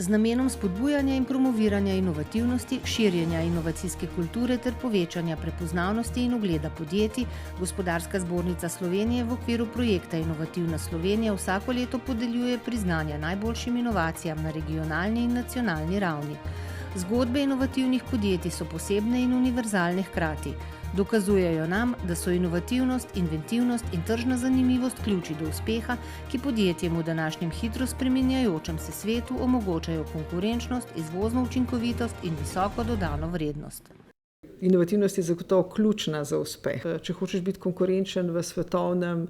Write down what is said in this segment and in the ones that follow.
z namenom spodbujanja in promoviranja inovativnosti, širjenja inovacijske kulture ter povečanja prepoznavnosti in ugleda podjetij, Gospodarska zbornica Slovenije v okviru projekta Inovativna Slovenija vsako leto podeljuje priznanja najboljšim inovacijam na regionalni in nacionalni ravni. Zgodbe inovativnih podjetij so posebne in univerzalne hkrati. Dokazujejo nam, da so inovativnost, inventivnost in tržna zanimivost ključi do uspeha, ki podjetjem v današnjem hitro spreminjajočem se svetu omogočajo konkurenčnost, izvozno učinkovitost in visoko dodano vrednost. Inovativnost je zagotovo ključna za uspeh. Če hočeš biti konkurenčen v svetovnem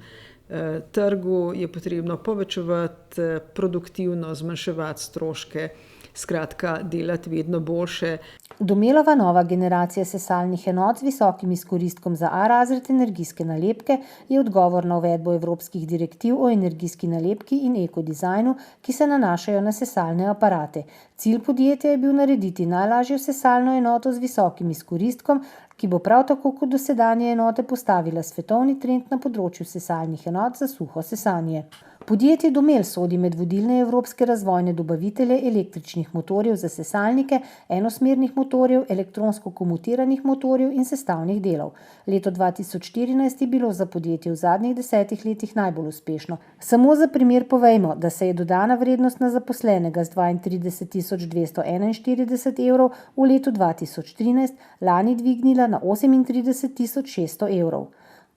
trgu, je potrebno povečevati produktivnost, zmanjševati stroške, skratka, delati vedno boljše. Domelova nova generacija sesalnih enot z visokim izkoristkom za A-razred energijske nalepke je odgovor na uvedbo evropskih direktiv o energijski nalepki in ekodizajnu, ki se nanašajo na sesalne aparate. Cilj podjetja je bil narediti najlažjo sesalno enoto z visokim izkoristkom, ki bo prav tako kot dosedanje enote postavila svetovni trend na področju sesalnih enot za suho sesanje. Podjetje Domel sodi med vodilne evropske razvojne dobavitelje električnih motorjev za sesalnike, enosmernih motorjev, elektronsko komutiranih motorjev in sestavnih delov. Leto 2014 je bilo za podjetje v zadnjih 10 letih najbolj uspešno. Samo za primer povejmo, da se je dodana vrednost na zaposlenega z 32.241 evrov v letu 2013 lani dvignila na 38.600 evrov.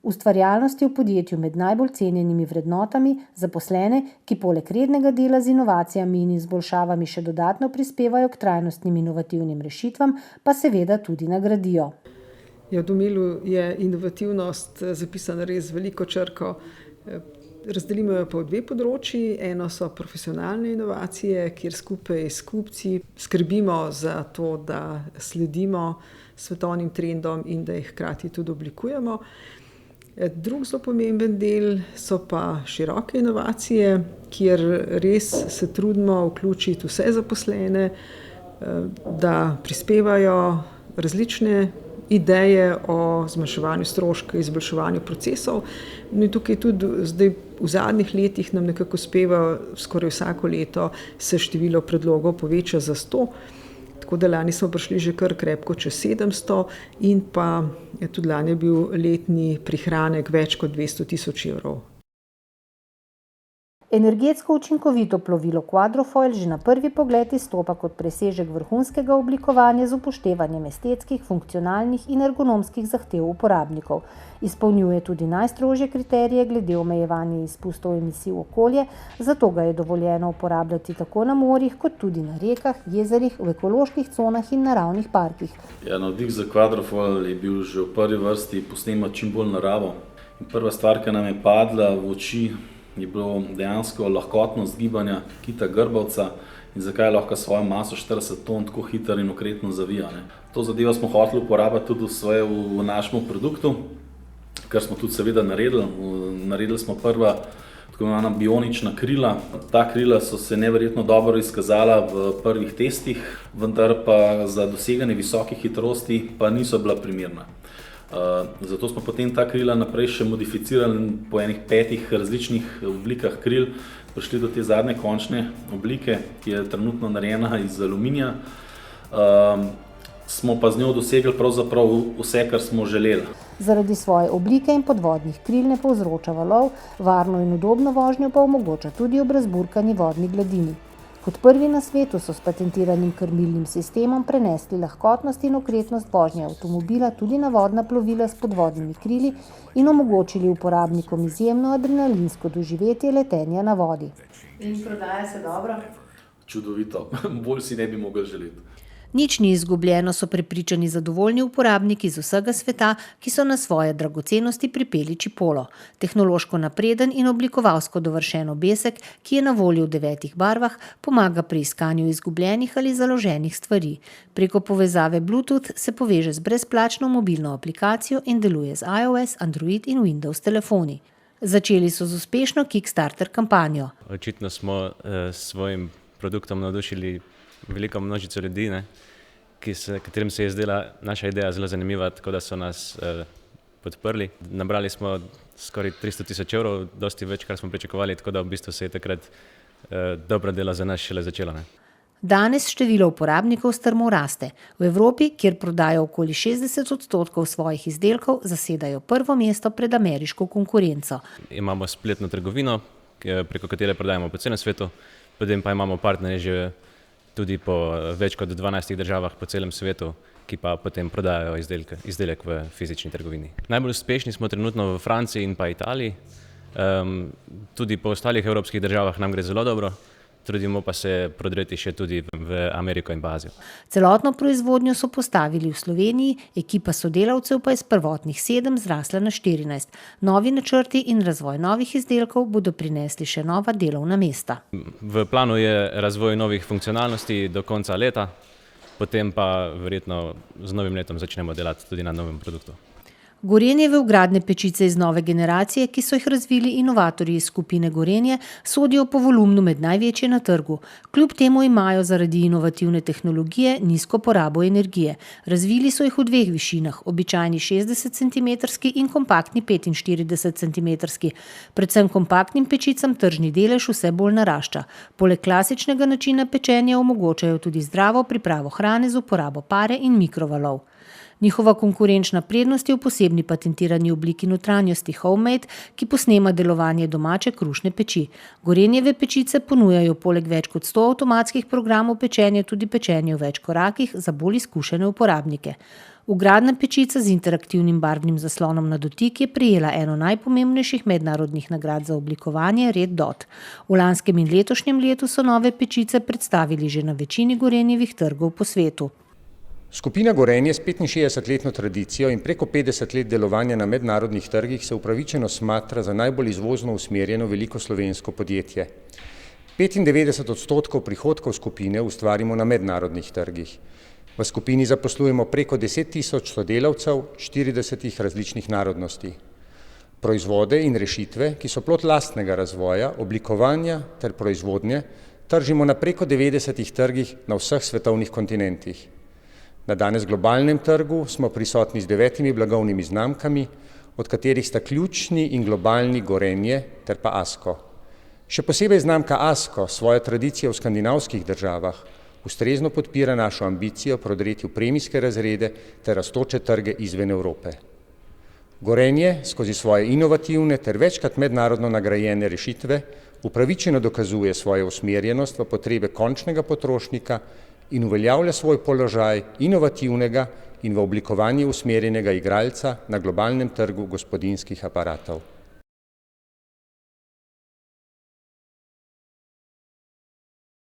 Ustvarjalnost je v podjetju med najbolj cenjenimi vrednotami, zaposlene, ki poleg rednega dela z inovacijami in izboljšavami še dodatno prispevajo k trajnostnim inovativnim rešitvam, pa seveda tudi nagradijo. V Domelu je inovativnost zapisana res z veliko črko. Razdelimo jo pa v dve področji. Eno so profesionalne inovacije, kjer skupaj s kupci skrbimo za to, da sledimo svetovnim trendom in da jih hkrati tudi oblikujemo. Drug zelo pomemben del so pa široke inovacije, kjer res se trudimo vključiti vse zaposlene, da prispevajo različne ideje o zmanjševanju stroškov, izboljševanju procesov. In tukaj tudi zdaj v zadnjih letih nam nekako uspeva skoraj vsako leto se število predlogov poveča za 100. Tako da lani smo prišli že kar krepko čez 700 in pa tudi lani je bil letni prihranek več kot 200.000 evrov. Energetsko učinkovito plovilo Quadrofoil že na prvi pogled izstopa kot presežek vrhunskega oblikovanja z upoštevanjem estetskih, funkcionalnih in ergonomskih zahtev uporabnikov. Izpolnjuje tudi najstrožje kriterije glede omejevanja izpustov emisij v okolje, zato ga je dovoljeno uporabljati tako na morjih kot tudi na rekah, jezerih, v ekoloških conah in naravnih parkih. Navdih za Quadrofoil je bil že v prvi vrsti posnemati čim bolj naravo. In prva stvar, ki nam je padla v oči, je bilo dejansko lahkotnost gibanja kita grbavca in zakaj lahko svojo maso 40 ton tako hitro in okretno zavija. To zadevo smo hoteli uporabiti tudi v našem produktu, kar smo tudi seveda naredili. Naredili smo prva tako imenovana bionična krila. Ta krila so se neverjetno dobro izkazala v prvih testih, vendar pa za doseganje visokih hitrosti pa niso bila primerna. Zato smo potem ta krila naprej še modificirali po enih 5 različnih oblikah kril, prišli do te zadnje končne oblike, ki je trenutno narejena iz aluminija. Smo pa z njo dosegli pravzaprav vse, kar smo želeli. Zaradi svoje oblike in podvodnih kril ne povzroča valov, varno in udobno vožnjo pa omogoča tudi ob razburkani vodni gladini. Kot prvi na svetu so s patentiranim krmilnim sistemom prenesli lahkotnost in okretnost vožnje avtomobila tudi na vodna plovila s podvodnimi krili in omogočili uporabnikom izjemno adrenalinsko doživetje letenja na vodi. In prodaja se dobro? Čudovito, bolj si ne bi mogli želeti. Nič ni izgubljeno, so prepričani zadovoljni uporabniki iz vsega sveta, ki so na svoje dragocenosti pripeli čipolo. Tehnološko napreden in oblikovalsko dovršen obesek, ki je na voljo v 9 barvah, pomaga pri iskanju izgubljenih ali založenih stvari. Preko povezave Bluetooth se poveže z brezplačno mobilno aplikacijo in deluje z iOS, Android in Windows telefoni. Začeli so z uspešno Kickstarter kampanjo. Očitno smo s svojim produktom navdušili veliko množico ljudi, katerim se je zdela naša ideja zelo zanimiva, tako da so nas podprli. Nabrali smo skoraj 300.000 evrov, dosti več, kar smo pričakovali, tako da v bistvu se je takrat dobro delo za nas šele začelo. Danes število uporabnikov strmo raste. V Evropi, kjer prodajo okoli 60% svojih izdelkov, zasedajo prvo mesto pred ameriško konkurenco. Imamo spletno trgovino, preko katere prodajamo po celem svetu, potem pa imamo partnerje že tudi po več kot 12 državah po celem svetu, ki pa potem prodajajo izdelek v fizični trgovini. Najbolj uspešni smo trenutno v Franciji in pa Italiji. Tudi po ostalih evropskih državah nam gre zelo dobro. Trudimo pa se prodreti še tudi v Ameriko in Azijo. Celotno proizvodnjo so postavili v Sloveniji, ekipa sodelavcev pa je s prvotnih 7 zrasla na 14. Novi načrti in razvoj novih izdelkov bodo prinesli še nova delovna mesta. V planu je razvoj novih funkcionalnosti do konca leta, potem pa verjetno z novim letom začnemo delati tudi na novem produktu. Gorenjeve vgradne pečice iz nove generacije, ki so jih razvili inovatorji iz skupine Gorenje, sodijo po volumnu med največje na trgu. Kljub temu imajo zaradi inovativne tehnologije nizko porabo energije. Razvili so jih v 2 višinah, običajni 60 cm in kompaktni 45 cm. Predvsem kompaktnim pečicam tržni delež vse bolj narašča. Poleg klasičnega načina pečenja omogočajo tudi zdravo pripravo hrane z uporabo pare in mikrovalov. Njihova konkurenčna prednost je v posebni patentirani obliki notranjosti homemade, ki posnema delovanje domače krušne peči. Gorenjeve pečice ponujajo poleg več kot 100 avtomatskih programov pečenja tudi pečenje v več korakih za bolj izkušene uporabnike. Vgradna pečica z interaktivnim barvnim zaslonom na dotik je prejela eno najpomembnejših mednarodnih nagrad za oblikovanje Red Dot. V lanskem in letošnjem letu so nove pečice predstavili že na večini Gorenjevih trgov po svetu. Skupina Gorenje s 65-letno tradicijo in preko 50 let delovanja na mednarodnih trgih se upravičeno smatra za najbolj izvozno usmerjeno veliko slovensko podjetje. 95% prihodkov skupine ustvarimo na mednarodnih trgih. V skupini zaposlujemo preko 10.000 sodelavcev 40 različnih narodnosti. Proizvode in rešitve, ki so plod lastnega razvoja, oblikovanja ter proizvodnje, tržimo na preko 90 trgih na vseh svetovnih kontinentih. Na danes globalnem trgu smo prisotni z 9 blagovnimi znamkami, od katerih sta ključni in globalni Gorenje ter pa Asko. Še posebej znamka Asko svojo tradicijo v skandinavskih državah ustrezno podpira našo ambicijo prodreti v premijske razrede ter rastoče trge izven Evrope. Gorenje skozi svoje inovativne ter večkrat mednarodno nagrajene rešitve upravičeno dokazuje svojo usmerjenost v potrebe končnega potrošnika in uveljavlja svoj položaj inovativnega in v oblikovanje usmerjenega igralca na globalnem trgu gospodinjskih aparatov.